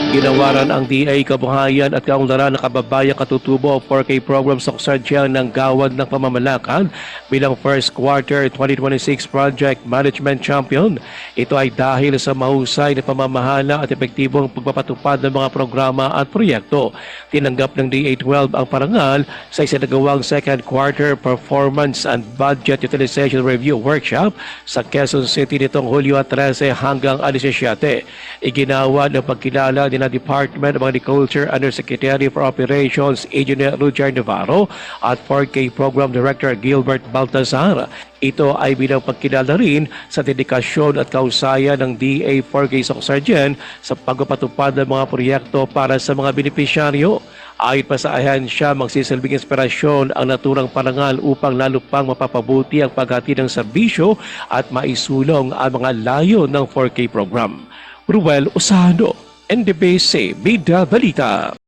Ginawaran ang DA Kabuhayan at Kaunlaran ng Kababayang Katutubo o 4K program sa Kusardiyan ng Gawad ng Pamamalakad bilang first quarter 2026 project management champion. Ito ay dahil sa mahusay na pamamahala at epektibong pagpapatupad ng mga programa at proyekto. Tinanggap ng DA12 ang parangal sa isinagawang second quarter performance and budget utilization review workshop sa Quezon City nitong Hulyo 13 hanggang 17. Iginawa ng pagkilala ni na Department of Agriculture Undersecretary for Operations Engineer Rudyar Navarro at 4K Program Director Gilbert Baltazar. Ito ay bilang pagkilala rin sa dedikasyon at kausayan ng DA 4K Kusardiyan sa pagpapatupad ng mga proyekto para sa mga benepisyaryo. Ayon pa sa ahensya, magsisilbing inspirasyon ang naturang parangal upang lalo pang mapapabuti ang paghatid ng serbisyo at maisulong ang mga layo ng 4K program. Ruel Usano, NDBC Bida Balita.